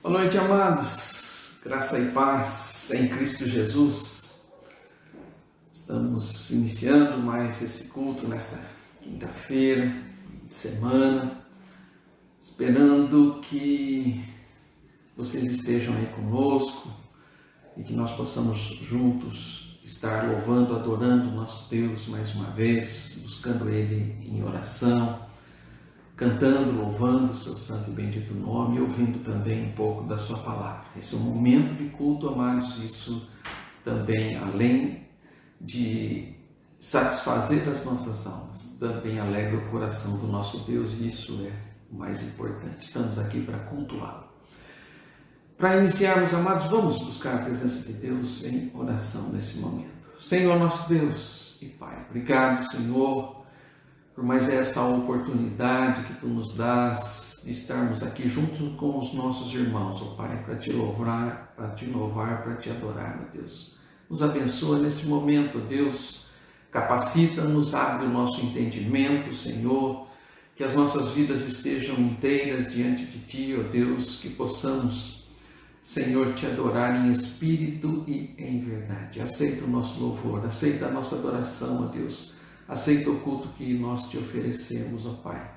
Boa noite, amados. Graça e paz em Cristo Jesus. Estamos iniciando mais esse culto nesta quinta-feira de semana, esperando que vocês estejam aí conosco e que nós possamos juntos estar louvando, adorando nosso Deus mais uma vez, buscando Ele em oração, cantando, louvando o seu santo e bendito nome e ouvindo também um pouco da sua palavra. Esse é um momento de culto, amados, isso também, além de satisfazer as nossas almas, também alegra o coração do nosso Deus e isso é o mais importante. Estamos aqui para cultuá-lo. Para iniciarmos, amados, vamos buscar a presença de Deus em oração nesse momento. Senhor, nosso Deus e Pai, obrigado, Senhor, por mais essa oportunidade que Tu nos dás de estarmos aqui juntos com os nossos irmãos, ó Pai, para Te louvar, para Te adorar, meu Deus. Nos abençoa neste momento, Deus, capacita-nos, abre o nosso entendimento, Senhor, que as nossas vidas estejam inteiras diante de Ti, ó Deus, que possamos, Senhor, Te adorar em espírito e em verdade. Aceita o nosso louvor, aceita a nossa adoração, ó Deus. Aceita o culto que nós Te oferecemos, ó Pai.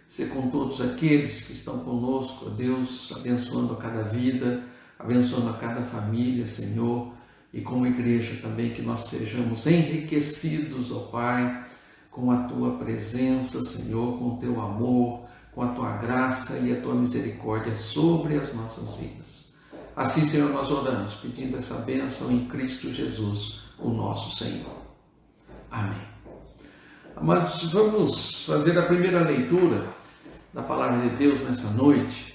Sê com todos aqueles que estão conosco, ó Deus, abençoando a cada vida, abençoando a cada família, Senhor, e como igreja também que nós sejamos enriquecidos, ó Pai, com a Tua presença, Senhor, com o Teu amor, com a Tua graça e a Tua misericórdia sobre as nossas vidas. Assim, Senhor, nós oramos, pedindo essa bênção em Cristo Jesus, o nosso Senhor. Amém. Amados, vamos fazer a primeira leitura da Palavra de Deus nessa noite.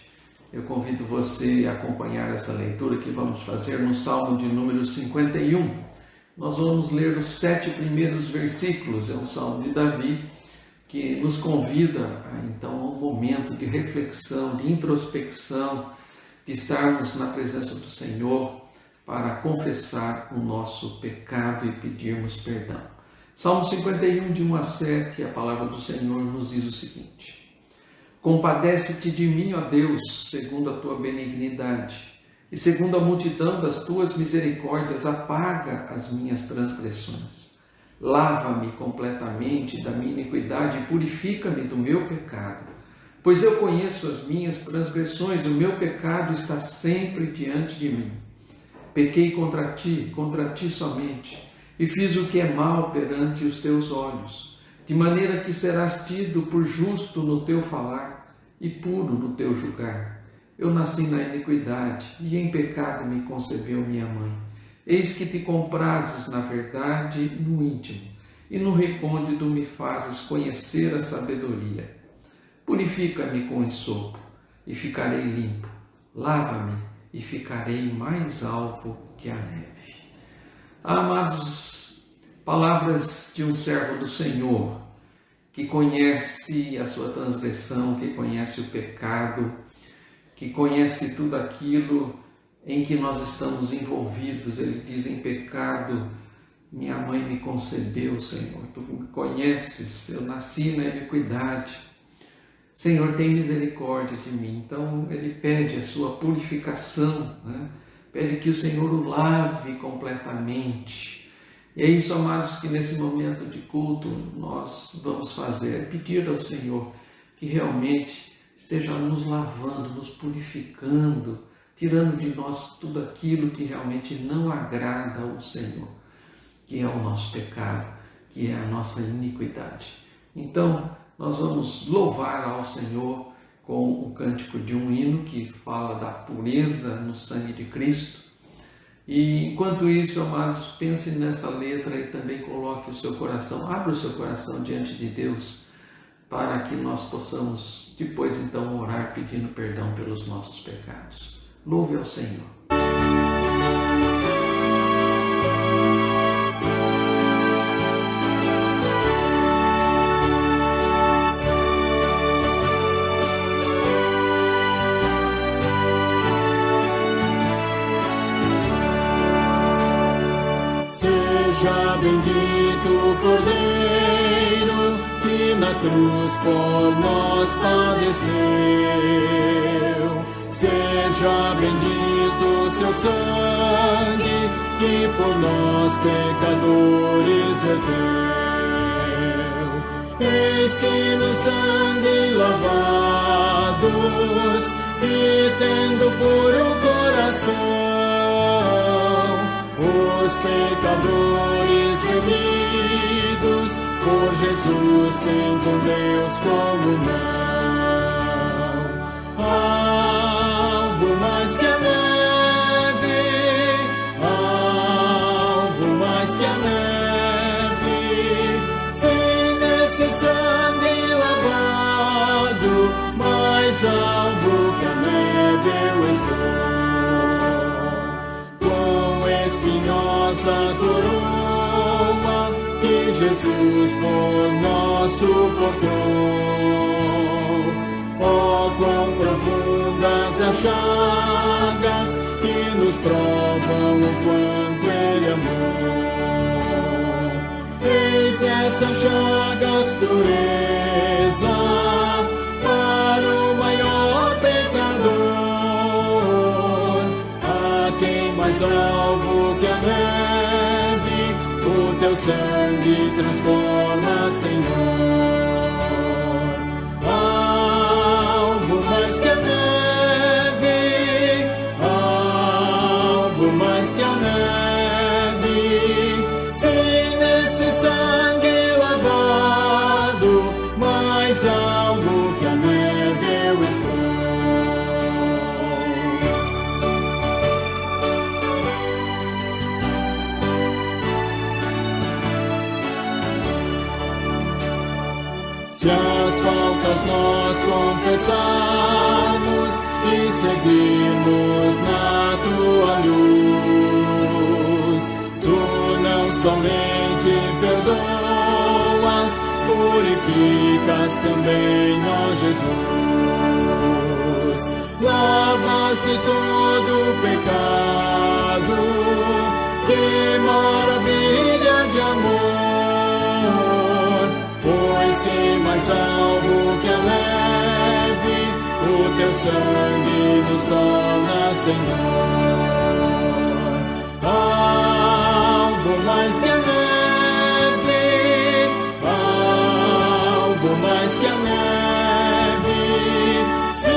Eu convido você a acompanhar essa leitura que vamos fazer no Salmo de número 51. Nós vamos ler os 7 primeiros versículos, é um Salmo de Davi, que nos convida então a um momento de reflexão, de introspecção, de estarmos na presença do Senhor para confessar o nosso pecado e pedirmos perdão. Salmo 51, de 1 a 7, a palavra do Senhor nos diz o seguinte: Compadece-te de mim, ó Deus, segundo a tua benignidade, e segundo a multidão das tuas misericórdias, apaga as minhas transgressões. Lava-me completamente da minha iniquidade e purifica-me do meu pecado, pois eu conheço as minhas transgressões, o meu pecado está sempre diante de mim. Pequei contra ti somente, e fiz o que é mal perante os teus olhos, de maneira que serás tido por justo no teu falar e puro no teu julgar. Eu nasci na iniquidade, e em pecado me concebeu minha mãe. Eis que te comprases na verdade no íntimo, e no recôndito me fazes conhecer a sabedoria. Purifica-me com esopo, e ficarei limpo. Lava-me, e ficarei mais alvo que a neve. Amados, palavras de um servo do Senhor, que conhece a sua transgressão, que conhece o pecado, que conhece tudo aquilo em que nós estamos envolvidos. Ele diz: em pecado minha mãe me concebeu, Senhor. Tu me conheces, eu nasci na iniquidade. Senhor, tem misericórdia de mim. Então ele pede a sua purificação, né? Pede que o Senhor o lave completamente. E é isso, amados, que nesse momento de culto nós vamos fazer. Pedir ao Senhor que realmente esteja nos lavando, nos purificando, tirando de nós tudo aquilo que realmente não agrada ao Senhor, que é o nosso pecado, que é a nossa iniquidade. Então, nós vamos louvar ao Senhor com o cântico de um hino que fala da pureza no sangue de Cristo. E enquanto isso, amados, pense nessa letra e também coloque o seu coração, abra o seu coração diante de Deus, para que nós possamos depois então orar pedindo perdão pelos nossos pecados. Louve ao Senhor. Seja bendito o Cordeiro que na cruz por nós padeceu. Seja Seja bendito seu sangue, que por nós pecadores verteu. Eis que no sangue lavados e tendo puro coração, os pecadores remidos por Jesus têm com Deus comunhão. Alvo mais que a neve, alvo mais que a neve, sem nesse sangue lavado, mais alvo que a neve eu estou. Com espinhosa coroa que Jesus por nós suportou. Oh, quão profundas as chagas que nos provam o quanto Ele amou. Eis nessas chagas pureza para o maior pecador, a quem mais alvo que a neve o teu sangue transforma, Senhor. Mais que a neve, alvo mais que a neve, sem nesse sangue lavado, mais alvo que a neve eu estou. Se as faltas nós confessarmos e seguirmos na tua luz, tu não somente perdoas, purificas também, ó Jesus. Lavas de todo pecado, que maravilhas de amor. Pois quem mais alvo que a neve, o teu sangue nos torna, Senhor. Alvo mais que a neve, alvo mais que a neve, se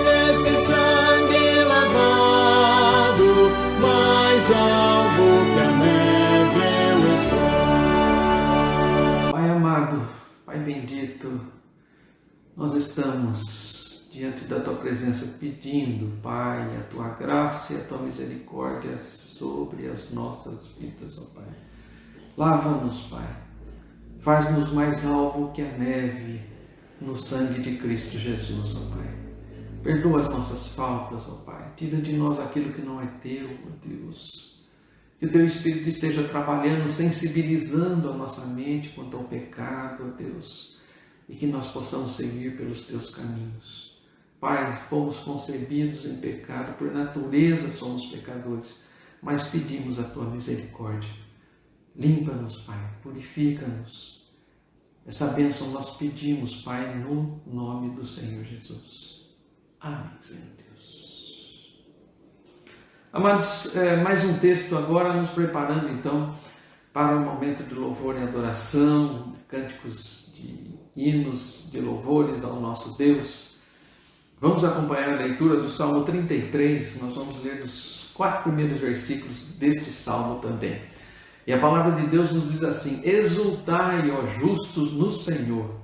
nesse sangue lavado, mais alvo que a neve eu estou. Pai amado, Pai bendito, nós estamos diante da Tua presença pedindo, Pai, a Tua graça e a Tua misericórdia sobre as nossas vidas, ó Pai. Lava-nos, Pai, faz-nos mais alvo que a neve no sangue de Cristo Jesus, ó Pai. Perdoa as nossas faltas, ó Pai, tira de nós aquilo que não é Teu, ó Deus. Que o Teu Espírito esteja trabalhando, sensibilizando a nossa mente quanto ao pecado, ó Deus, e que nós possamos seguir pelos Teus caminhos. Pai, fomos concebidos em pecado, por natureza somos pecadores, mas pedimos a Tua misericórdia. Limpa-nos, Pai, purifica-nos. Essa bênção nós pedimos, Pai, no nome do Senhor Jesus. Amém, Senhor Deus. Amados, mais um texto agora, nos preparando então para o momento de louvor e adoração, cânticos de hinos de louvores ao nosso Deus. Vamos acompanhar a leitura do Salmo 33, nós vamos ler os 4 primeiros versículos deste Salmo também. E a palavra de Deus nos diz assim: exultai, ó justos, no Senhor,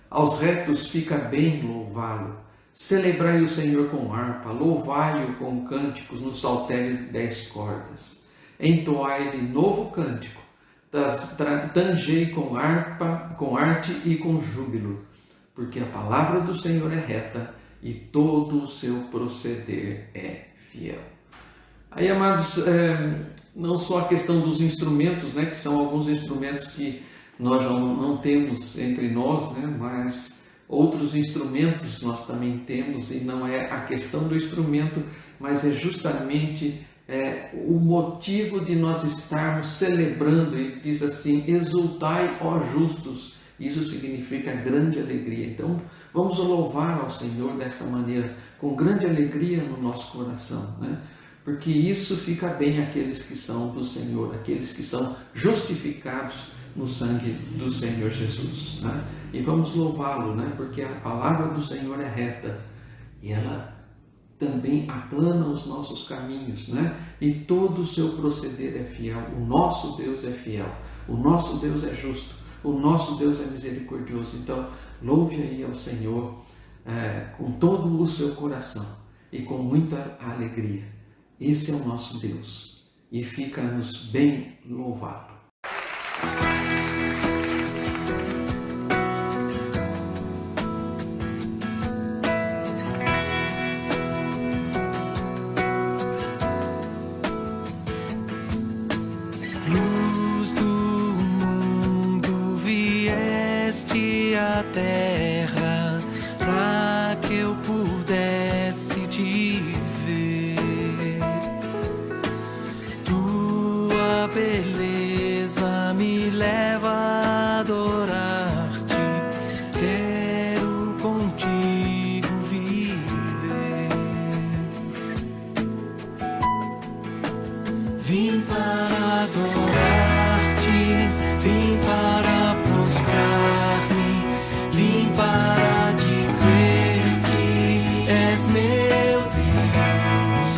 aos retos fica bem louvá-lo. Celebrai o Senhor com harpa, louvai-o com cânticos no saltério de 10 cordas. Entoai-lhe novo cântico, tangei com harpa, com arte e com júbilo, porque a palavra do Senhor é reta e todo o seu proceder é fiel. Aí, amados, não só a questão dos instrumentos, né, que são alguns instrumentos que nós já não temos entre nós, né, mas outros instrumentos nós também temos, e não é a questão do instrumento, mas é justamente o motivo de nós estarmos celebrando. Ele diz assim: exultai, ó justos, Isso significa grande alegria. Então, vamos louvar ao Senhor desta maneira, com grande alegria no nosso coração, né? Porque isso fica bem àqueles que são do Senhor, aqueles que são justificados no sangue do Senhor Jesus, né? E vamos louvá-lo, né? Porque a palavra do Senhor é reta e ela também aplana os nossos caminhos, né? E todo o seu proceder é fiel. O nosso Deus é fiel, o nosso Deus é justo, o nosso Deus é misericordioso. Então, louve aí ao Senhor com todo o seu coração e com muita alegria. Esse é o nosso Deus e fica-nos bem louvado. Luz do mundo, vieste à terra para que eu pudesse te ver. Tua beleza me leva a adorar-te. Quero contigo viver. Vim para adorar-te, vim para prostrar-me, vim para dizer que és meu Deus.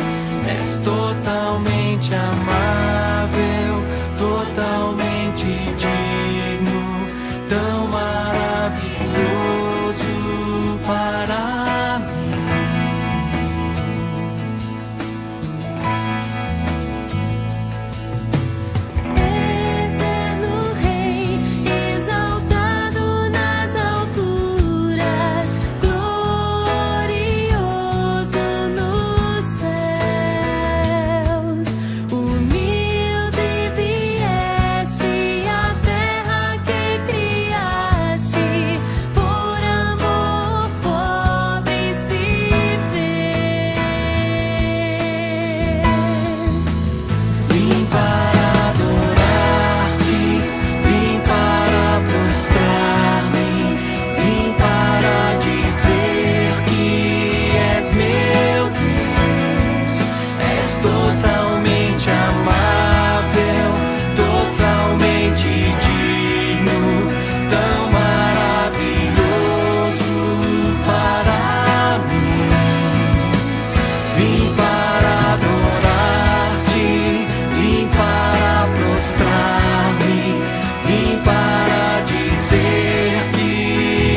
És totalmente amável, totalmente digno, tão maravilhoso para mim. Eterno Rei, exaltado nas alturas, glorioso nos céus. Humilde vieste à terra que criaste, por amor pobre se fez. Vim para adorar-te, vim para prostrar-me, vim para dizer que és meu Deus. És totalmente amável, totalmente digno, tão maravilhoso para mim. Vim para adorar-te, vim para prostrar-me, vim para dizer que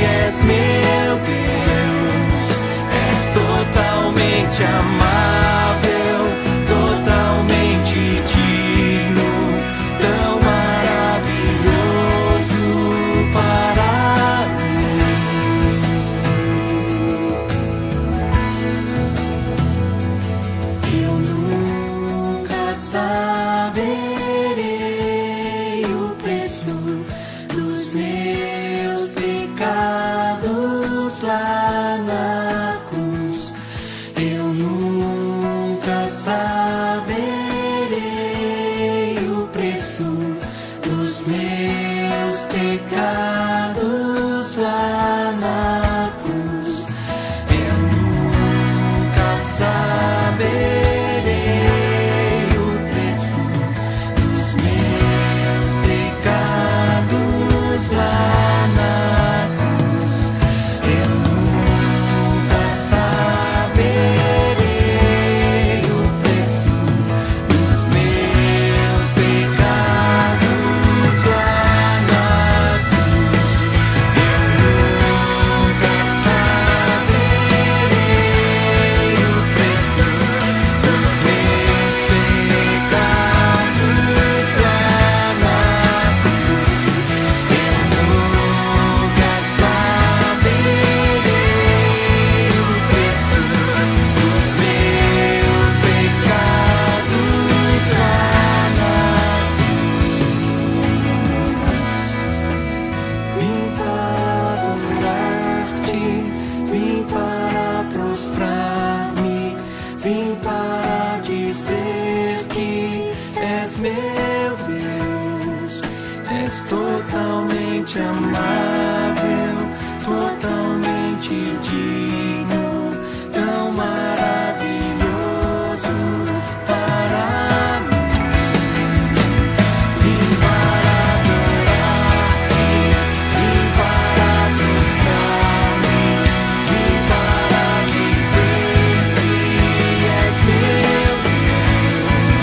és meu Deus. És totalmente amável, totalmente digno, tão maravilhoso para mim. Eu nunca saberei o preço dos meus pecados lá na cruz. Eu nunca saberei o preço dos meus pecados lá na cruz. Eu nunca saberei o preço dos meus pecados lá na cruz. Eu nunca saberei o preço totalmente amável, totalmente digno, tão maravilhoso para mim. Vim para adorar-te, vim para prostrar-me, vim para dizer que és meu Deus, és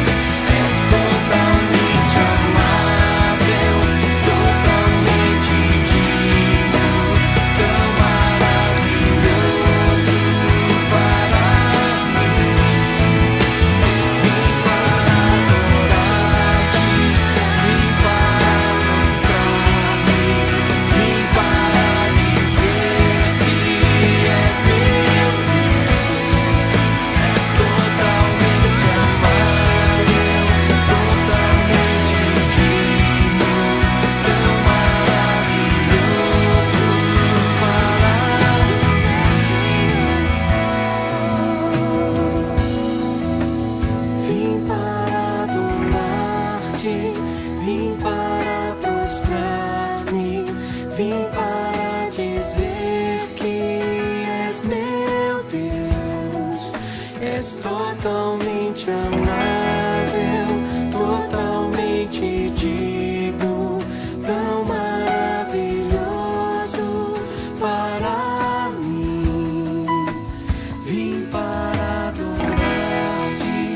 totalmente amável, totalmente digno, tão maravilhoso para mim. Vim para adorar-te, vim para mostrar-me, vim para dizer que és meu Deus, és totalmente amável, totalmente digno, tão maravilhoso para mim. Vim para adorar-te, vim para prostrar-me, vim para dizer que és meu Deus, és totalmente amável, totalmente digno, tão maravilhoso para mim. Vim para adorar-te,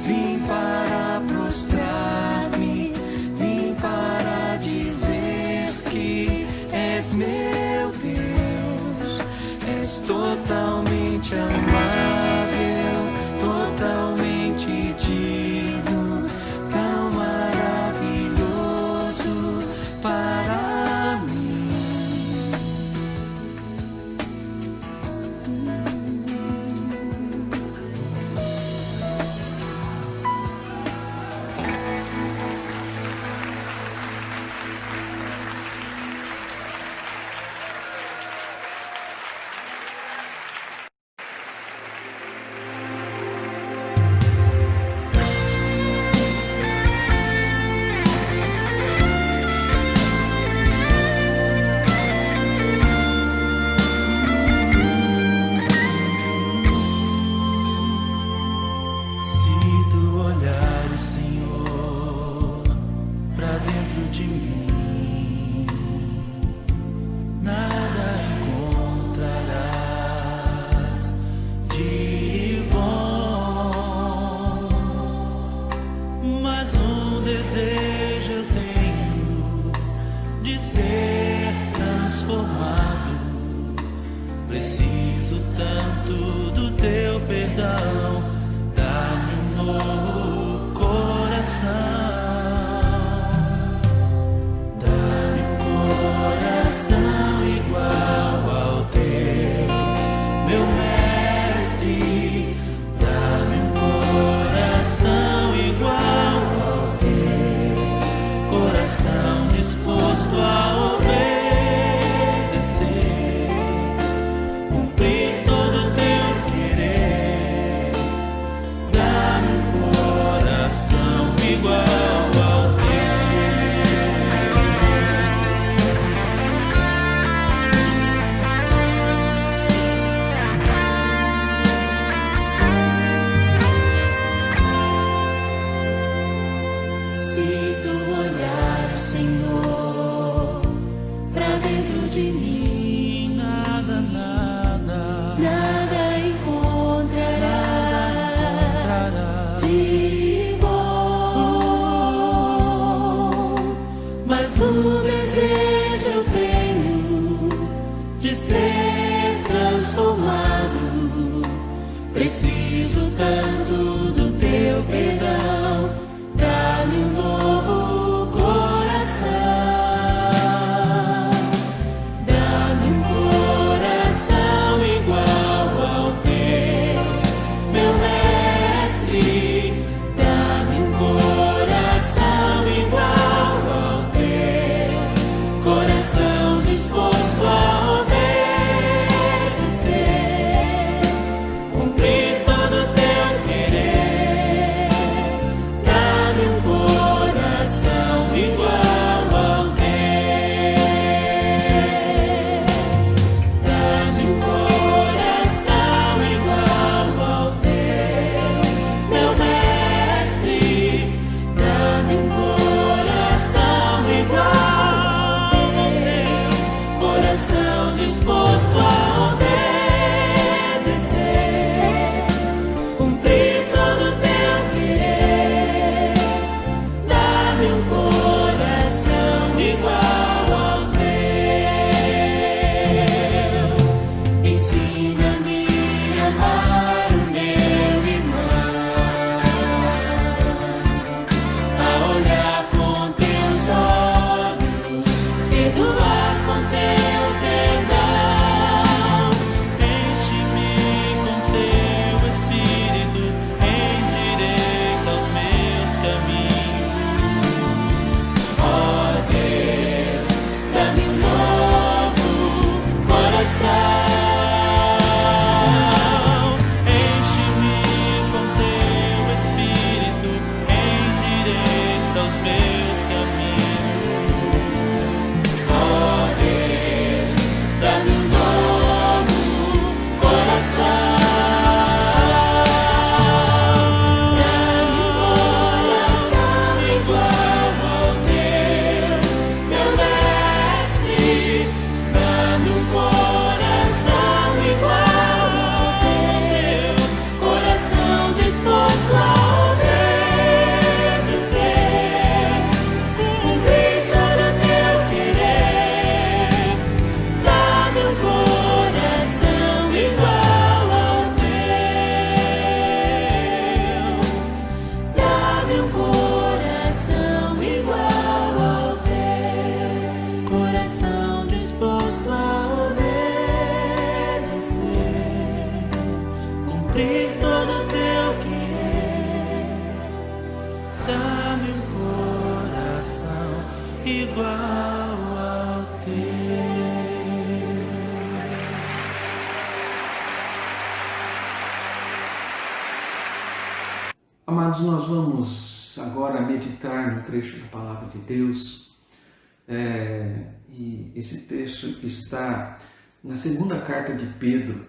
vim para prostrar-me, vim para dizer que és meu Deus, és totalmente amável, totalmente digno, tão maravilhoso para mim. Se tu olhares, Senhor, pra dentro de mim, nada encontrarás de bom, mas desejo eu tenho de ser transformado. Preciso tanto do teu perdão. Dá-me um novo coração, dá-me um coração igual ao teu, meu mestre. Dá-me um coração igual ao teu, coração disposto a obedecer, cumprir todo o teu querer. Dá-me um coração igual ao Se tu olhares, Senhor, pra dentro de mim, nada encontrarás de bom, mas desejo eu tenho de ser transformado. Preciso tanto do teu perdão. Dá-me um novo coração, dá-me um coração igual ao teu, meu mestre. Dá-me um coração igual ao teu, coração disposto a obedecer, cumprir todo o teu querer. Amados, nós vamos agora meditar no trecho da Palavra de Deus. E esse texto está na segunda carta de Pedro,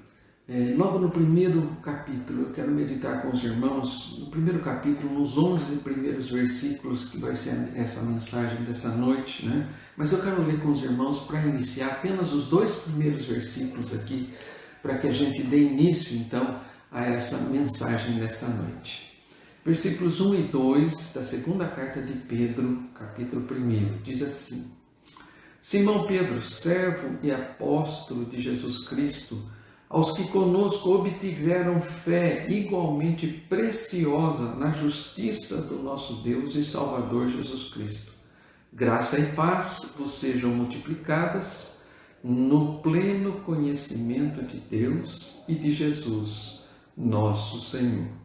logo no primeiro capítulo. Eu quero meditar com os irmãos no primeiro capítulo, nos 11 primeiros versículos, que vai ser essa mensagem dessa noite, né? Mas eu quero ler com os irmãos para iniciar apenas os 2 primeiros versículos aqui, para que a gente dê início então a essa mensagem nesta noite. Versículos 1 e 2 da segunda carta de Pedro, capítulo 1, diz assim: Simão Pedro, servo e apóstolo de Jesus Cristo, aos que conosco obtiveram fé igualmente preciosa na justiça do nosso Deus e Salvador Jesus Cristo. Graça e paz vos sejam multiplicadas no pleno conhecimento de Deus e de Jesus, nosso Senhor.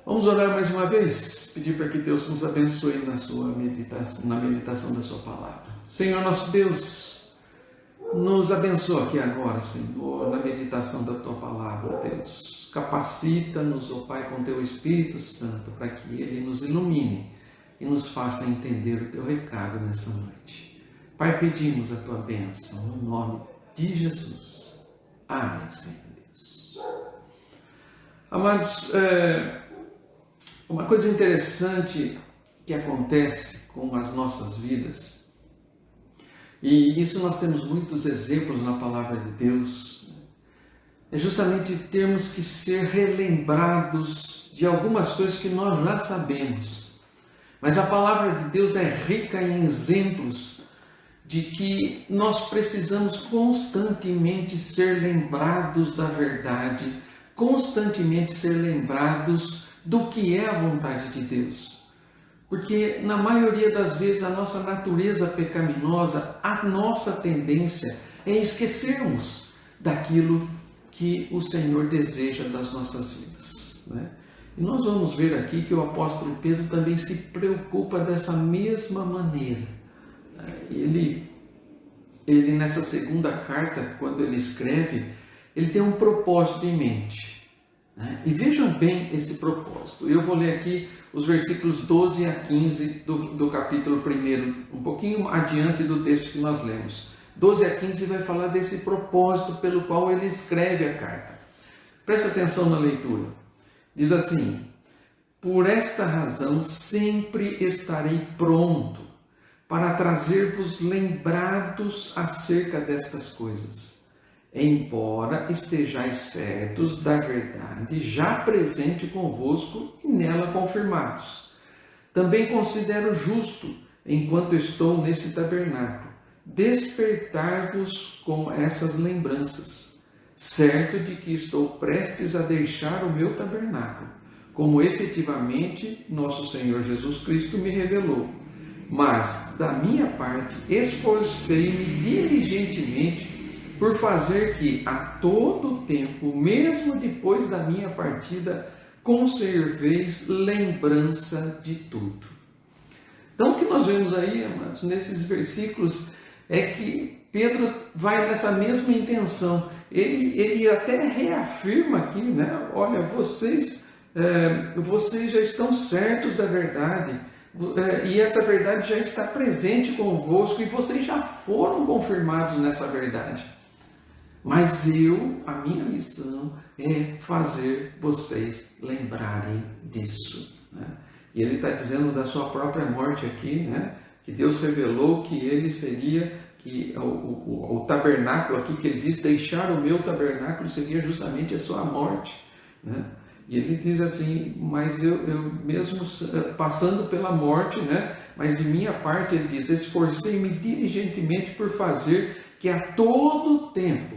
Vamos orar mais uma vez, pedir para que Deus nos abençoe na meditação da sua palavra. Senhor nosso Deus, nos abençoa aqui agora, Senhor, na meditação da tua palavra, Deus. Capacita-nos, ó Pai, com teu Espírito Santo, para que ele nos ilumine e nos faça entender o teu recado nessa noite. Pai, pedimos a tua bênção no nome de Jesus. Amém, Senhor Deus. Amados, uma coisa interessante que acontece com as nossas vidas, e isso nós temos muitos exemplos na palavra de Deus, é justamente termos que ser relembrados de algumas coisas que nós já sabemos. Mas a palavra de Deus é rica em exemplos de que nós precisamos constantemente ser lembrados da verdade, constantemente ser lembrados do que é a vontade de Deus. Porque na maioria das vezes a nossa natureza pecaminosa, a nossa tendência é esquecermos daquilo que o Senhor deseja das nossas vidas, né? E nós vamos ver aqui que o apóstolo Pedro também se preocupa dessa mesma maneira. Ele nessa segunda carta, quando ele escreve, ele tem um propósito em mente. E vejam bem esse propósito. Eu vou ler aqui os versículos 12 a 15 do capítulo 1, um pouquinho adiante do texto que nós lemos. 12 a 15 vai falar desse propósito pelo qual ele escreve a carta. Presta atenção na leitura. Diz assim: Por esta razão sempre estarei pronto para trazer-vos lembrados acerca destas coisas, embora estejais certos da verdade já presente convosco e nela confirmados. Também considero justo, enquanto estou nesse tabernáculo, despertar-vos com essas lembranças, certo de que estou prestes a deixar o meu tabernáculo, como efetivamente nosso Senhor Jesus Cristo me revelou. Mas, da minha parte, esforcei-me diligentemente por fazer que, a todo tempo, mesmo depois da minha partida, conserveis lembrança de tudo. Então, o que nós vemos aí, amados, nesses versículos, é que Pedro vai nessa mesma intenção. Ele até reafirma aqui, né? Olha, vocês já estão certos da verdade, e essa verdade já está presente convosco, e vocês já foram confirmados nessa verdade. Mas a minha missão é fazer vocês lembrarem disso, né? E ele está dizendo da sua própria morte aqui, né? Que Deus revelou que ele seria, que o tabernáculo aqui, que ele diz, deixar o meu tabernáculo, seria justamente a sua morte, né? E ele diz assim, mas eu mesmo passando pela morte, né? Mas de minha parte, ele diz, esforcei-me diligentemente por fazer que a todo tempo,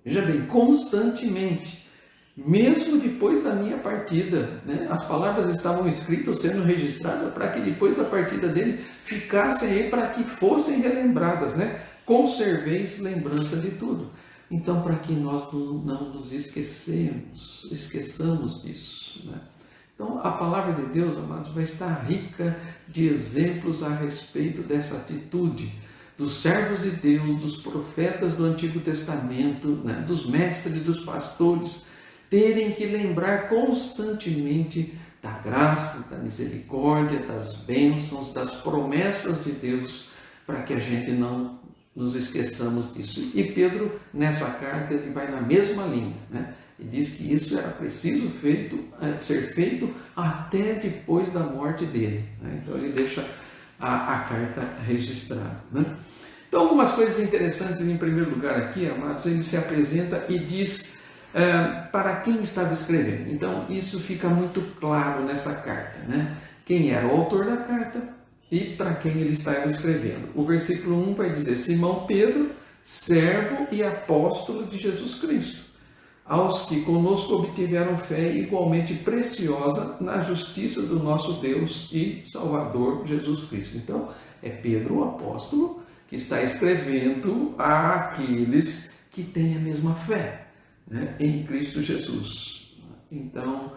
veja bem, constantemente, mesmo depois da minha partida, né? As palavras estavam escritas, sendo registradas, para que depois da partida dele ficassem aí, para que fossem relembradas, né? Conserveis lembrança de tudo. Então, para que nós não nos esqueçamos disso, né? Então, a palavra de Deus, amados, vai estar rica de exemplos a respeito dessa atitude dos servos de Deus, dos profetas do Antigo Testamento, né? Dos mestres, dos pastores, terem que lembrar constantemente da graça, da misericórdia, das bênçãos, das promessas de Deus, para que a gente não nos esqueçamos disso. E Pedro, nessa carta, ele vai na mesma linha, né? E diz que isso era preciso ser feito até depois da morte dele, né? Então ele deixa a carta registrada, né? Então, algumas coisas interessantes. Em primeiro lugar aqui, amados, ele se apresenta e diz para quem estava escrevendo. Então, isso fica muito claro nessa carta, né? Quem era o autor da carta e para quem ele estava escrevendo. O versículo 1 vai dizer: Simão Pedro, servo e apóstolo de Jesus Cristo, aos que conosco obtiveram fé igualmente preciosa na justiça do nosso Deus e Salvador Jesus Cristo. Então, é Pedro, o apóstolo, que está escrevendo àqueles que têm a mesma fé, né, em Cristo Jesus. Então,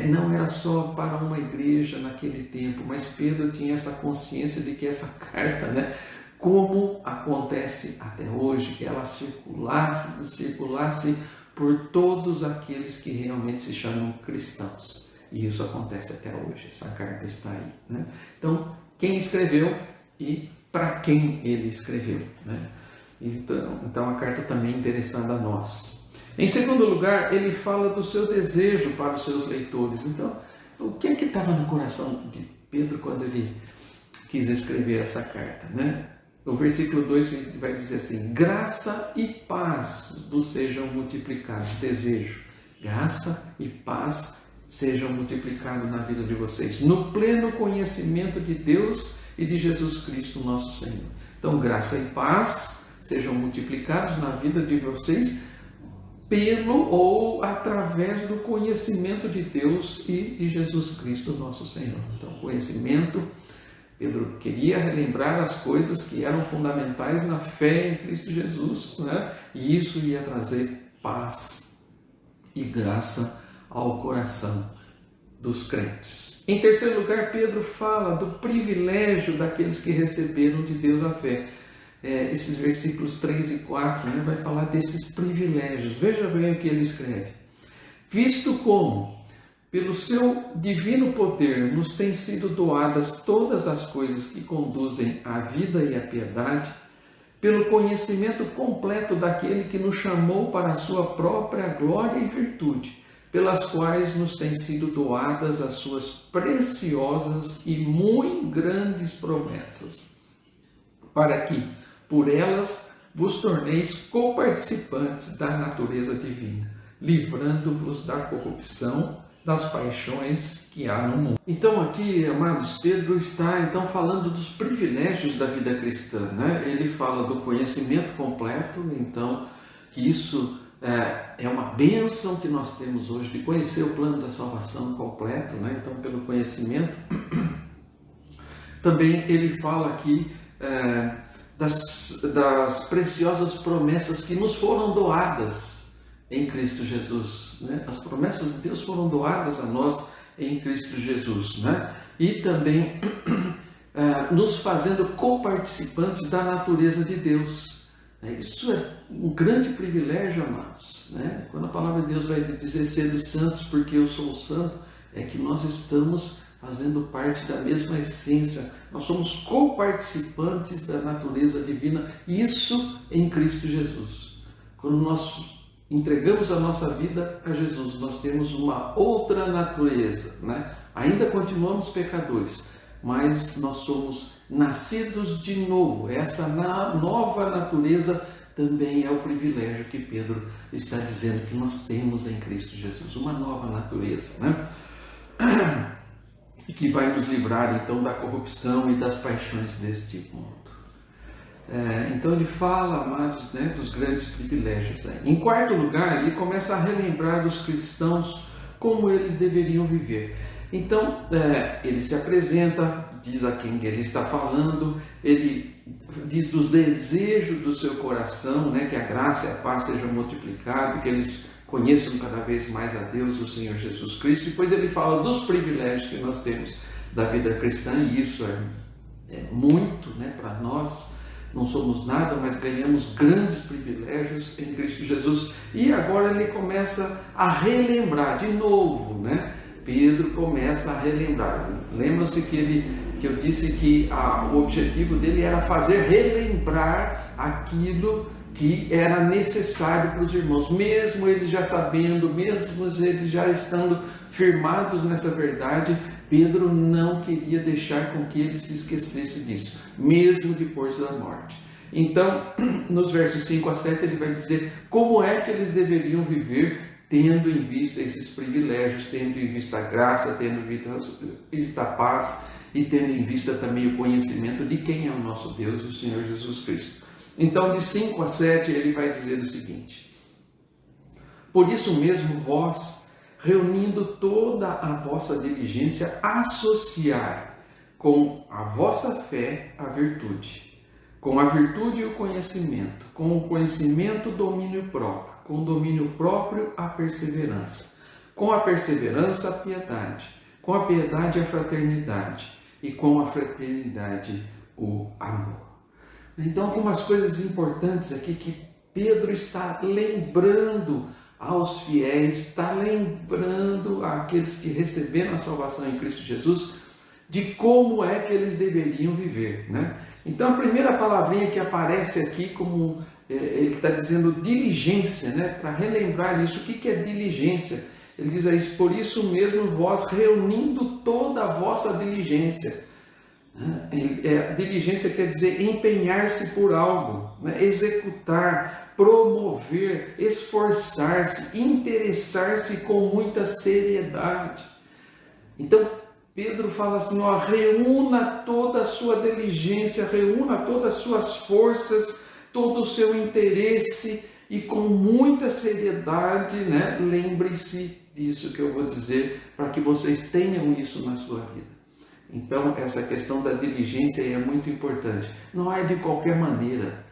não era só para uma igreja naquele tempo, mas Pedro tinha essa consciência de que essa carta, né, como acontece até hoje, que ela circulasse por todos aqueles que realmente se chamam cristãos. E isso acontece até hoje, essa carta está aí, né? Então, quem escreveu e para quem ele escreveu, né? Então a carta também é interessada a nós. Em segundo lugar, ele fala do seu desejo para os seus leitores. Então, o que é que estava no coração de Pedro quando ele quis escrever essa carta, né? O versículo 2 vai dizer assim: graça e paz vos sejam multiplicados. Desejo, graça e paz sejam multiplicados na vida de vocês, no pleno conhecimento de Deus e de Jesus Cristo, nosso Senhor. Então, graça e paz sejam multiplicados na vida de vocês pelo ou através do conhecimento de Deus e de Jesus Cristo, nosso Senhor. Então, conhecimento. Pedro queria relembrar as coisas que eram fundamentais na fé em Cristo Jesus, né? E isso ia trazer paz e graça ao coração dos crentes. Em terceiro lugar, Pedro fala do privilégio daqueles que receberam de Deus a fé. Esses versículos 3 e 4, né, vai falar desses privilégios. Veja bem o que ele escreve. Visto como, pelo seu divino poder, nos têm sido doadas todas as coisas que conduzem à vida e à piedade, pelo conhecimento completo daquele que nos chamou para a sua própria glória e virtude, pelas quais nos têm sido doadas as suas preciosas e muito grandes promessas, para que, por elas, vos torneis coparticipantes da natureza divina, livrando-vos da corrupção das paixões que há no mundo. Então aqui, amados, Pedro está então falando dos privilégios da vida cristã, né? Ele fala do conhecimento completo, então que isso é uma bênção que nós temos hoje, de conhecer o plano da salvação completo, né? Então, pelo conhecimento. Também ele fala aqui das preciosas promessas que nos foram doadas em Cristo Jesus, né? As promessas de Deus foram doadas a nós em Cristo Jesus, né? E também nos fazendo coparticipantes da natureza de Deus. Isso é um grande privilégio, amados, né? Quando a palavra de Deus vai dizer sede santos porque eu sou o santo, é que nós estamos fazendo parte da mesma essência. Nós somos coparticipantes da natureza divina, isso em Cristo Jesus. Quando nós entregamos a nossa vida a Jesus, nós temos uma outra natureza, né? Ainda continuamos pecadores, mas nós somos nascidos de novo. Essa nova natureza também é o privilégio que Pedro está dizendo que nós temos em Cristo Jesus, uma nova natureza, né? E que vai nos livrar então da corrupção e das paixões deste mundo. Então ele fala, amados, né, dos grandes privilégios. Em quarto lugar, ele começa a relembrar dos cristãos como eles deveriam viver. Então, ele se apresenta, diz a quem ele está falando, ele diz dos desejos do seu coração, né, que a graça e a paz sejam multiplicadas, que eles conheçam cada vez mais a Deus, o Senhor Jesus Cristo. Depois ele fala dos privilégios que nós temos da vida cristã, e isso é muito, né, para nós. não somos nada, mas ganhamos grandes privilégios em Cristo Jesus. E agora ele começa a relembrar de novo, né? Pedro começa a relembrar. Lembram-se que eu disse que o objetivo dele era fazer relembrar aquilo que era necessário para os irmãos, mesmo eles já sabendo, mesmo eles já estando firmados nessa verdade. Pedro não queria deixar com que ele se esquecesse disso, mesmo depois da morte. Então, nos versos 5 a 7, ele vai dizer como é que eles deveriam viver, tendo em vista esses privilégios, tendo em vista a graça, tendo em vista a paz e tendo em vista também o conhecimento de quem é o nosso Deus, o Senhor Jesus Cristo. Então, de 5 a 7, ele vai dizer o seguinte: por isso mesmo vós, reunindo toda a vossa diligência, associai com a vossa fé a virtude, com a virtude o conhecimento, com o conhecimento o domínio próprio, com o domínio próprio a perseverança, com a perseverança a piedade, com a piedade a fraternidade e com a fraternidade o amor. Então, algumas coisas importantes aqui que Pedro está lembrando aos fiéis, está lembrando àqueles que receberam a salvação em Cristo Jesus, de como é que eles deveriam viver, né? Então, a primeira palavrinha que aparece aqui, como ele está dizendo diligência, né? Para relembrar isso, o que é diligência? Ele diz aí, por isso mesmo vós reunindo toda a vossa diligência. Diligência quer dizer empenhar-se por algo, né? Executar, promover, esforçar-se, interessar-se com muita seriedade. Então Pedro fala assim, reúna toda a sua diligência, reúna todas as suas forças, todo o seu interesse e com muita seriedade, né? Lembre-se disso que eu vou dizer, para que vocês tenham isso na sua vida. Então, essa questão da diligência é muito importante. Não é de qualquer maneira.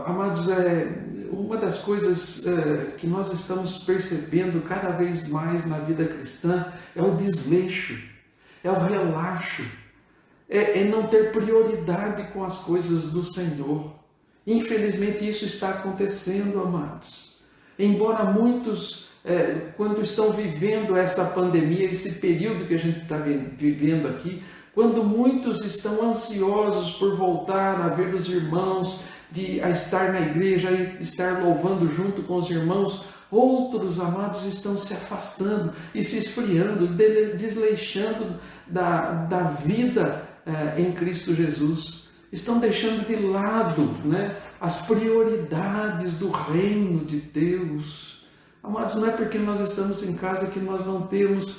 Amados, uma das coisas que nós estamos percebendo cada vez mais na vida cristã é o desleixo, é o relaxo, é não ter prioridade com as coisas do Senhor. Infelizmente, isso está acontecendo, amados. Embora muitos, quando estão vivendo essa pandemia, esse período que a gente está vivendo aqui, quando muitos estão ansiosos por voltar a ver os irmãos, a estar na igreja e estar louvando junto com os irmãos, outros, amados, estão se afastando e se esfriando, desleixando da vida em Cristo Jesus. Estão deixando de lado, né, as prioridades do reino de Deus. Amados, não é porque nós estamos em casa que nós não temos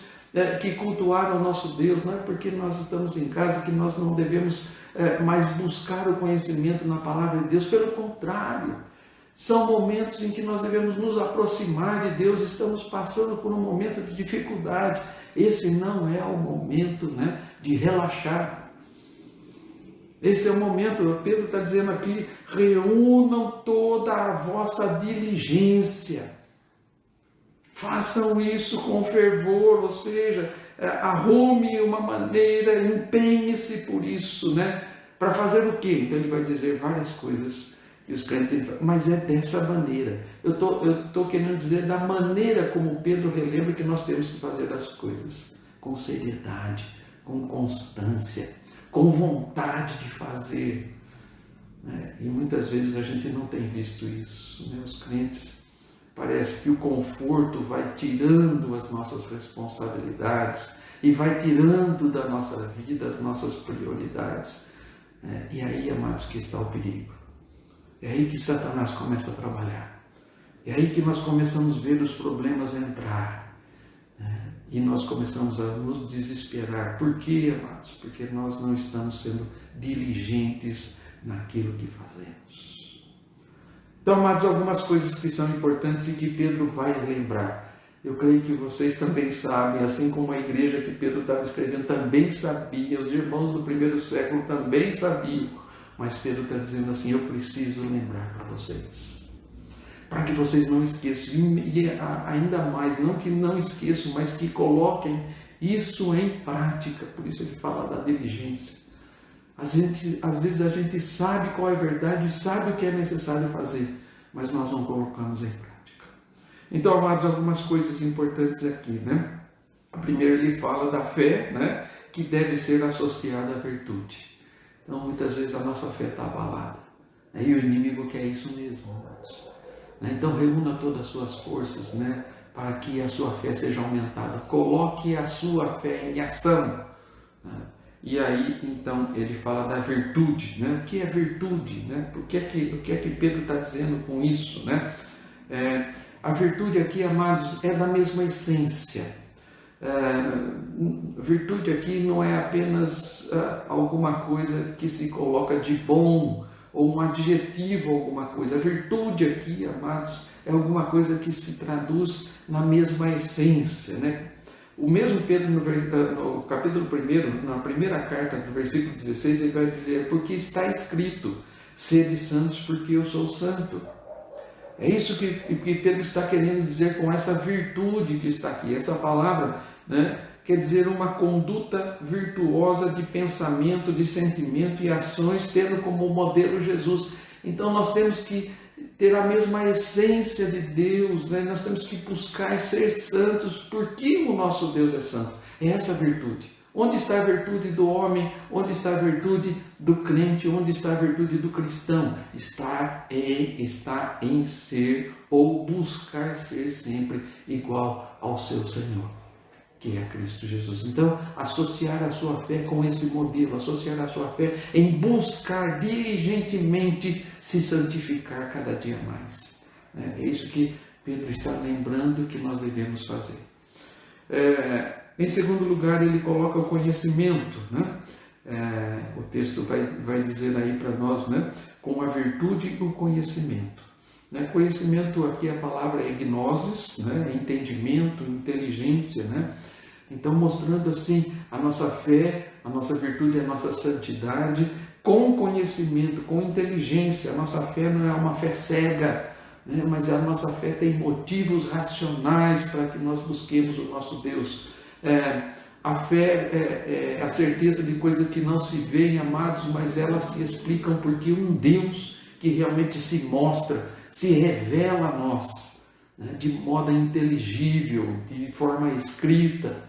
que cultuar o nosso Deus, não é porque nós estamos em casa que nós não devemos mais buscar o conhecimento na palavra de Deus. Pelo contrário, são momentos em que nós devemos nos aproximar de Deus. Estamos passando por um momento de dificuldade. Esse não é o momento, né, de relaxar. Esse é o momento, Pedro está dizendo aqui, reúnam toda a vossa diligência. Façam isso com fervor, ou seja, arrume uma maneira, empenhe-se por isso, né? Para fazer o quê? Então ele vai dizer várias coisas e os crentes, mas é dessa maneira. Eu estou querendo dizer da maneira como Pedro relembra que nós temos que fazer as coisas, com seriedade, com constância, com vontade de fazer. E muitas vezes a gente não tem visto isso, né? Os crentes, parece que o conforto vai tirando as nossas responsabilidades e vai tirando da nossa vida as nossas prioridades. E aí, amados, que está o perigo. É aí que Satanás começa a trabalhar. É aí que nós começamos a ver os problemas entrar. E nós começamos a nos desesperar. Por quê, amados? Porque nós não estamos sendo diligentes naquilo que fazemos. Então, amados, algumas coisas que são importantes e que Pedro vai lembrar. Eu creio que vocês também sabem, assim como a igreja que Pedro estava escrevendo também sabia, os irmãos do primeiro século também sabiam, mas Pedro está dizendo assim, eu preciso lembrar para vocês, para que vocês não esqueçam, e ainda mais, não que não esqueçam, mas que coloquem isso em prática. Por isso ele fala da diligência. Às vezes a gente sabe qual é a verdade e sabe o que é necessário fazer, mas nós não colocamos em prática. Então, amados, algumas coisas importantes aqui, né? Primeiro ele fala da fé, né? Que deve ser associada à virtude. Então, muitas vezes a nossa fé está abalada. E o inimigo quer isso mesmo, amados. Então, reúna todas as suas forças, né? Para que a sua fé seja aumentada. Coloque a sua fé em ação. E aí, então, ele fala da virtude, né? O que é virtude, né? O que é que Pedro está dizendo com isso, né? A virtude aqui, amados, é da mesma essência. Virtude aqui não é apenas alguma coisa que se coloca de bom, ou um adjetivo, alguma coisa. A virtude aqui, amados, é alguma coisa que se traduz na mesma essência, né? O mesmo Pedro, no capítulo 1, na primeira carta, no versículo 16, ele vai dizer: porque está escrito, sede santos porque eu sou santo. É isso que Pedro está querendo dizer com essa virtude que está aqui. Essa palavra, né, quer dizer uma conduta virtuosa de pensamento, de sentimento e ações, tendo como modelo Jesus. Então nós temos que ter a mesma essência de Deus, né? Nós temos que buscar ser santos, porque o nosso Deus é santo. É essa a virtude. Onde está a virtude do homem? Onde está a virtude do crente? Onde está a virtude do cristão? Está em ser ou buscar ser sempre igual ao seu Senhor, que é Cristo Jesus. Então, associar a sua fé com esse modelo, associar a sua fé em buscar diligentemente se santificar cada dia mais. É isso que Pedro está lembrando que nós devemos fazer. Em segundo lugar, ele coloca o conhecimento, né? O texto vai dizer aí para nós, né? Com a virtude o conhecimento. Conhecimento, aqui a palavra é gnosis, né? Entendimento, inteligência, né? Então, mostrando assim a nossa fé, a nossa virtude, a nossa santidade, com conhecimento, com inteligência. A nossa fé não é uma fé cega, né? Mas a nossa fé tem motivos racionais para que nós busquemos o nosso Deus. A fé é a certeza de coisas que não se veem, amados, mas elas se explicam porque um Deus que realmente se mostra, se revela a nós, né, de modo inteligível, de forma escrita,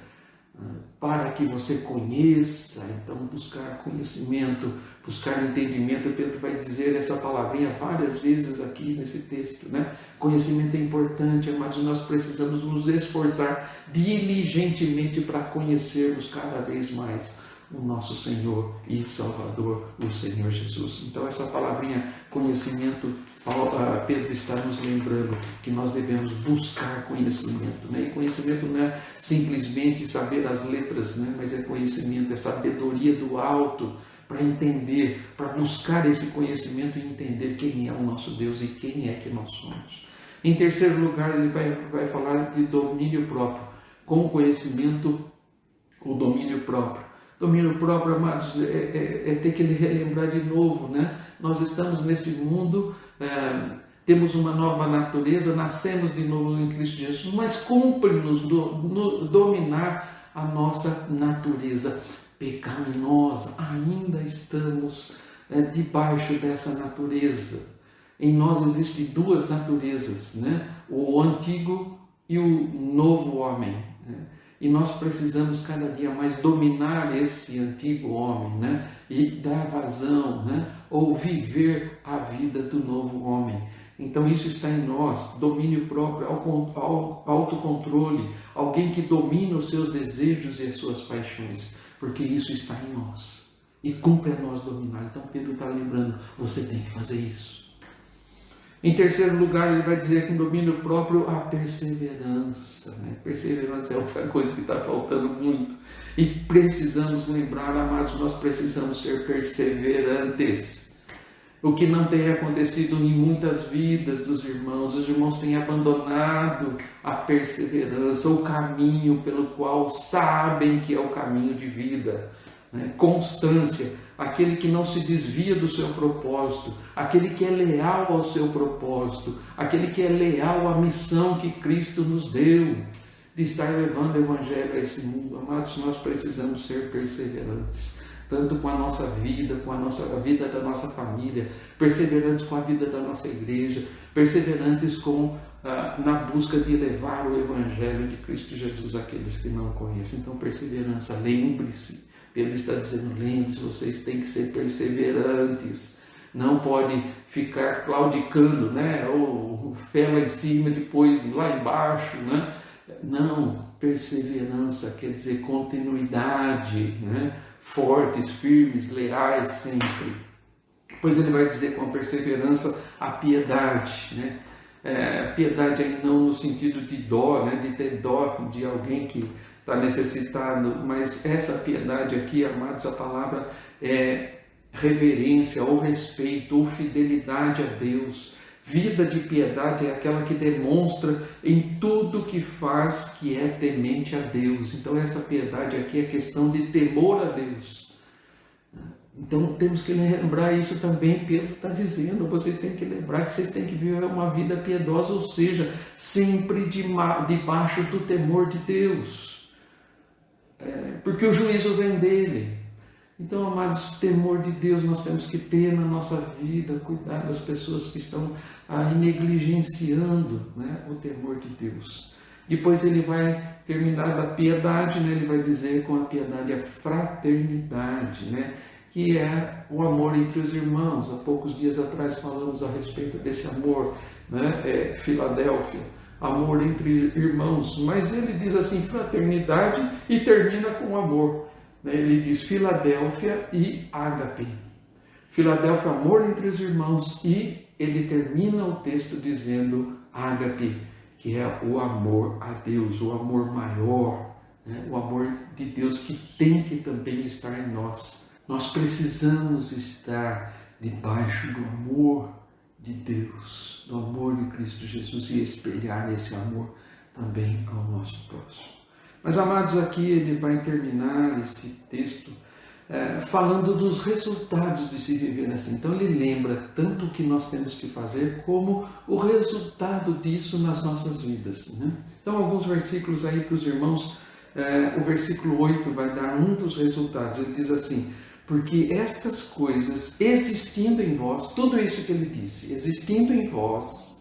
para que você conheça. Então, buscar conhecimento, buscar entendimento. Pedro vai dizer essa palavrinha várias vezes aqui nesse texto, né? Conhecimento é importante, mas nós precisamos nos esforçar diligentemente para conhecermos cada vez mais o nosso Senhor e Salvador, o Senhor Jesus. Então, essa palavrinha conhecimento, Pedro está nos lembrando que nós devemos buscar conhecimento, né? E conhecimento não é simplesmente saber as letras, né? Mas é conhecimento, é sabedoria do alto, para entender, para buscar esse conhecimento e entender quem é o nosso Deus e quem é que nós somos. Em terceiro lugar, ele vai falar de domínio próprio. Com o conhecimento, o domínio próprio. Domínio próprio, amados, é ter que relembrar de novo, né? Nós estamos nesse mundo, temos uma nova natureza, nascemos de novo em Cristo Jesus, mas cumpre-nos dominar a nossa natureza pecaminosa. Ainda estamos debaixo dessa natureza. Em nós existem duas naturezas, né? O antigo e o novo homem, né? E nós precisamos cada dia mais dominar esse antigo homem, né? E dar vazão, né? Ou viver a vida do novo homem. Então isso está em nós, domínio próprio, autocontrole, alguém que domina os seus desejos e as suas paixões, porque isso está em nós e cumpre a nós dominar. Então Pedro está lembrando, você tem que fazer isso. Em terceiro lugar, ele vai dizer que no domínio próprio a perseverança, né? Perseverança é outra coisa que está faltando muito. E precisamos lembrar, amados, nós precisamos ser perseverantes. O que não tem acontecido em muitas vidas dos irmãos, os irmãos têm abandonado a perseverança, o caminho pelo qual sabem que é o caminho de vida, né? Constância, aquele que não se desvia do seu propósito, aquele que é leal ao seu propósito, aquele que é leal à missão que Cristo nos deu, de estar levando o Evangelho a esse mundo. Amados, nós precisamos ser perseverantes. tanto com a nossa vida, com a vida da nossa família, perseverantes com a vida da nossa igreja, perseverantes na busca de levar o Evangelho de Cristo Jesus àqueles que não o conhecem. Então, perseverança, lembre-se. Pedro está dizendo, lembre-se, vocês têm que ser perseverantes. Não pode ficar claudicando, né? Ou fé lá em cima, depois lá embaixo, né? Não, perseverança quer dizer continuidade, né? Fortes, firmes, leais sempre. Depois ele vai dizer com a perseverança a piedade, né? Piedade aí não no sentido de dó, né? De ter dó de alguém que está necessitado, mas essa piedade aqui, amados, a palavra é reverência ou respeito ou fidelidade a Deus. Vida de piedade é aquela que demonstra em tudo que faz que é temente a Deus. Então essa piedade aqui é questão de temor a Deus. Então temos que lembrar isso também. Pedro está dizendo, vocês têm que lembrar que vocês têm que viver uma vida piedosa, ou seja, sempre debaixo do temor de Deus. Porque o juízo vem dele. Então, amados, temor de Deus nós temos que ter na nossa vida, cuidar das pessoas que estão aí negligenciando, né, o temor de Deus. Depois ele vai terminar da piedade, né, ele vai dizer com a piedade a fraternidade, né, que é o amor entre os irmãos. Há poucos dias atrás falamos a respeito desse amor, né, Filadélfia, amor entre irmãos, mas ele diz assim, fraternidade, e termina com amor. Ele diz Filadélfia e ágape. Filadélfia, amor entre os irmãos, e ele termina o texto dizendo ágape, que é o amor a Deus, o amor maior, né? O amor de Deus que tem que também estar em nós. Nós precisamos estar debaixo do amor de Deus, do amor de Cristo Jesus, e espelhar esse amor também ao nosso próximo. Mas, amados, aqui ele vai terminar esse texto falando dos resultados de se viver assim. Então ele lembra tanto o que nós temos que fazer, como o resultado disso nas nossas vidas, né? Então alguns versículos aí para os irmãos, o versículo 8 vai dar um dos resultados. Ele diz assim, porque estas coisas existindo em vós, tudo isso que ele disse, existindo em vós,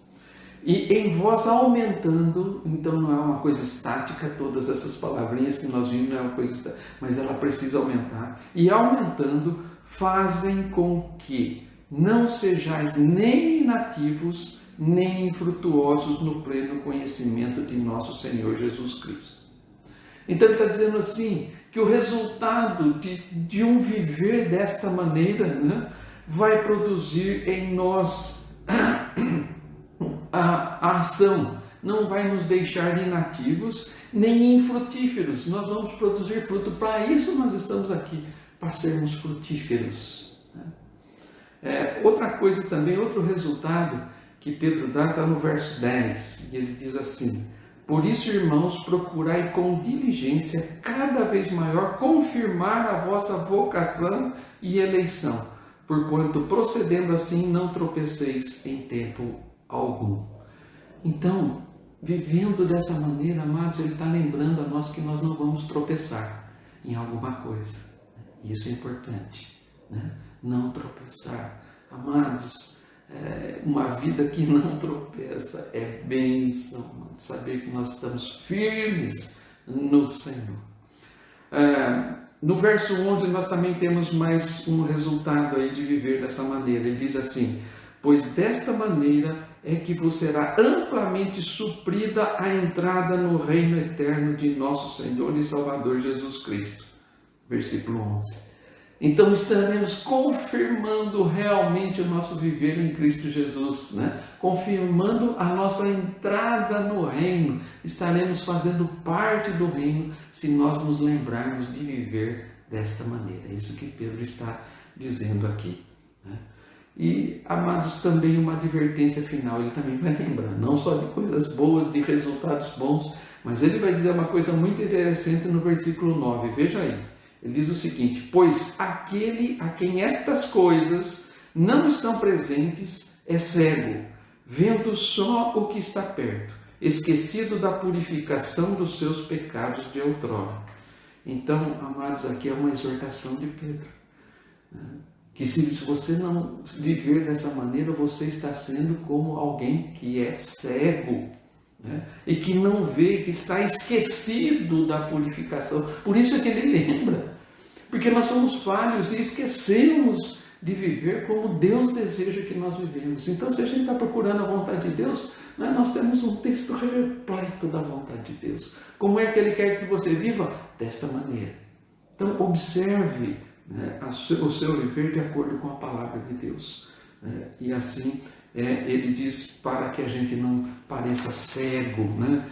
e em vós aumentando, então não é uma coisa estática, todas essas palavrinhas que nós vimos não é uma coisa estática, mas ela precisa aumentar. E aumentando, fazem com que não sejais nem inativos, nem infrutuosos no pleno conhecimento de nosso Senhor Jesus Cristo. Então ele está dizendo assim, que o resultado de um viver desta maneira, né, vai produzir em nós a ação, não vai nos deixar inativos nem infrutíferos. Nós vamos produzir fruto. Para isso nós estamos aqui, para sermos frutíferos. Outra coisa também, outro resultado que Pedro dá está no verso 10, e ele diz assim, por isso, irmãos, procurai com diligência cada vez maior confirmar a vossa vocação e eleição, porquanto procedendo assim não tropeceis em tempo algum. Então, vivendo dessa maneira, amados, ele está lembrando a nós que nós não vamos tropeçar em alguma coisa. Isso é importante, né? Não tropeçar. Amados, uma vida que não tropeça é bênção, amados, saber que nós estamos firmes no Senhor. No verso 11 nós também temos mais um resultado aí de viver dessa maneira. Ele diz assim, pois desta maneira é que vos será amplamente suprida a entrada no reino eterno de nosso Senhor e Salvador Jesus Cristo. Versículo 11. Então estaremos confirmando realmente o nosso viver em Cristo Jesus, né? Confirmando a nossa entrada no reino. Estaremos fazendo parte do reino se nós nos lembrarmos de viver desta maneira. É isso que Pedro está dizendo aqui, né? E, amados, também uma advertência final, ele também vai lembrar, não só de coisas boas, de resultados bons, mas ele vai dizer uma coisa muito interessante no versículo 9, veja aí, ele diz o seguinte, pois aquele a quem estas coisas não estão presentes é cego, vendo só o que está perto, esquecido da purificação dos seus pecados de outrora. Então, amados, aqui é uma exortação de Pedro. Que se você não viver dessa maneira, você está sendo como alguém que é cego, né? E que não vê, que está esquecido da purificação. Por isso é que ele lembra, porque nós somos falhos e esquecemos de viver como Deus deseja que nós vivemos. Então, se a gente está procurando a vontade de Deus, né, nós temos um texto repleto da vontade de Deus. Como é que Ele quer que você viva? Desta maneira. Então, observe, né, o seu viver de acordo com a palavra de Deus. Né? E assim, ele diz para que a gente não pareça cego, né,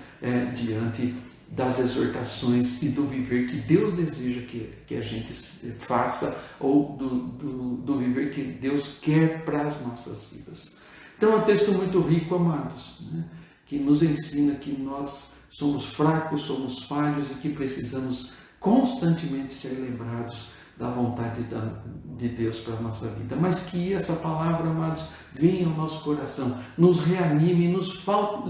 diante das exortações e do viver que Deus deseja que a gente faça, ou do viver que Deus quer para as nossas vidas. Então é um texto muito rico, amados, né, que nos ensina que nós somos fracos, somos falhos e que precisamos constantemente ser lembrados da vontade de Deus para a nossa vida. Mas que essa palavra, amados, venha ao nosso coração, nos reanime, nos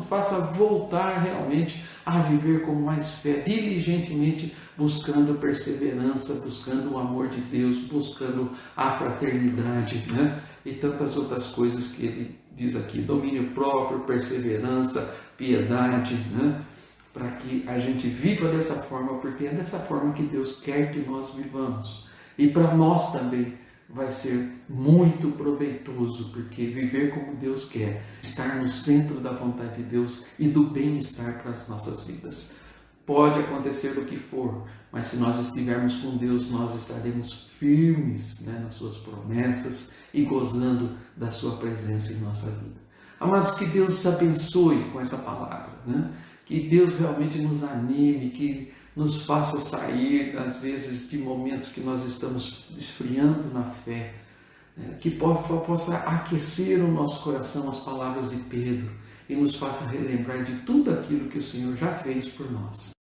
faça voltar realmente a viver com mais fé, diligentemente buscando perseverança, buscando o amor de Deus, buscando a fraternidade, né? E tantas outras coisas que ele diz aqui, domínio próprio, perseverança, piedade, né? Para que a gente viva dessa forma, porque é dessa forma que Deus quer que nós vivamos. E para nós também vai ser muito proveitoso, porque viver como Deus quer, estar no centro da vontade de Deus e do bem-estar para as nossas vidas. Pode acontecer o que for, mas se nós estivermos com Deus, nós estaremos firmes, né, nas suas promessas e gozando da sua presença em nossa vida. Amados, que Deus nos abençoe com essa palavra, né? Que Deus realmente nos anime, que nos faça sair, às vezes, de momentos que nós estamos esfriando na fé, né? Que possa aquecer o nosso coração as palavras de Pedro e nos faça relembrar de tudo aquilo que o Senhor já fez por nós.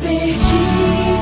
Perdido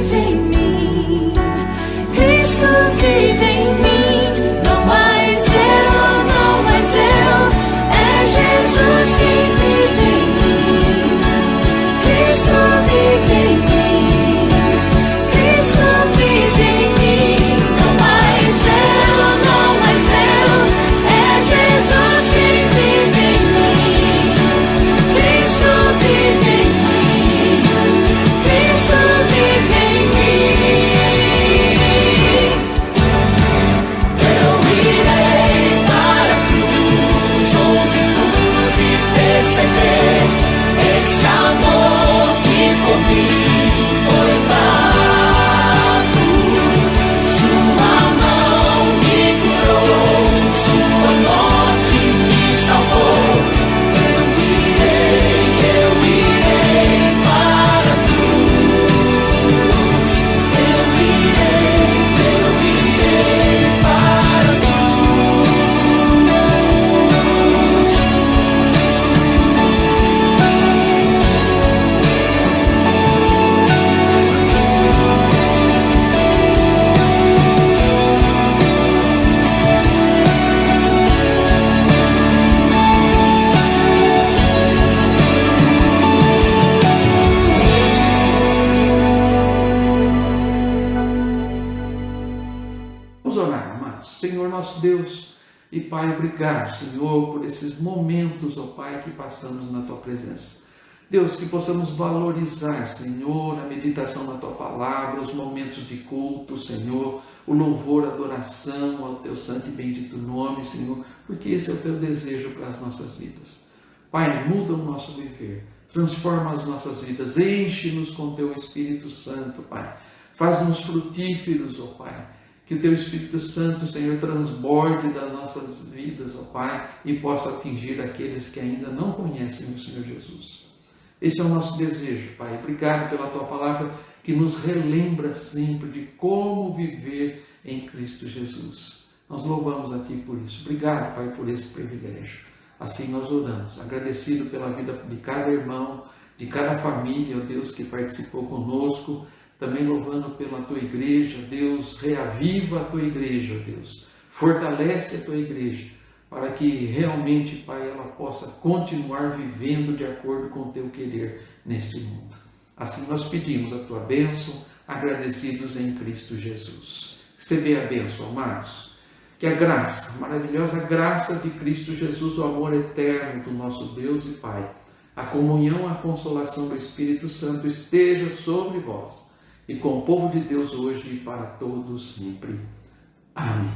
vive em mim, Cristo vive em mim. Não mais eu, não mais eu, é Jesus quem vive em mim, Cristo vive em mim, Cristo vive em mim. Não mais eu, não mais eu, é Jesus quem vive em mim, Cristo vive em mim, Cristo vive em mim. Eu irei para a cruz, onde pude perceber esse amor que por mim foi pago. Sua mão me curou, sua morte me salvou. Eu irei para a cruz. Eu irei para a cruz. Vamos orar, amados. Senhor nosso Deus e Pai, obrigado, Senhor, por esses momentos, ó Pai, que passamos na Tua presença. Deus, que possamos valorizar, Senhor, a meditação na Tua palavra, os momentos de culto, Senhor, o louvor, a adoração ao Teu santo e bendito nome, Senhor, porque esse é o Teu desejo para as nossas vidas. Pai, muda o nosso viver, transforma as nossas vidas, enche-nos com Teu Espírito Santo, Pai. Faz-nos frutíferos, ó Pai. Que o Teu Espírito Santo, Senhor, transborde das nossas vidas, ó Pai, e possa atingir aqueles que ainda não conhecem o Senhor Jesus. Esse é o nosso desejo, Pai. Obrigado pela Tua palavra que nos relembra sempre de como viver em Cristo Jesus. Nós louvamos a Ti por isso. Obrigado, Pai, por esse privilégio. Assim nós oramos, agradecido pela vida de cada irmão, de cada família, ó Deus, que participou conosco, também louvando pela Tua igreja. Deus, reaviva a Tua igreja, ó Deus, fortalece a Tua igreja, para que realmente, Pai, ela possa continuar vivendo de acordo com o Teu querer neste mundo. Assim nós pedimos a Tua bênção, agradecidos em Cristo Jesus. Receber a bênção, amados. Que a graça, a maravilhosa graça de Cristo Jesus, o amor eterno do nosso Deus e Pai, a comunhão, a consolação do Espírito Santo esteja sobre vós e com o povo de Deus hoje e para todos sempre. Amém.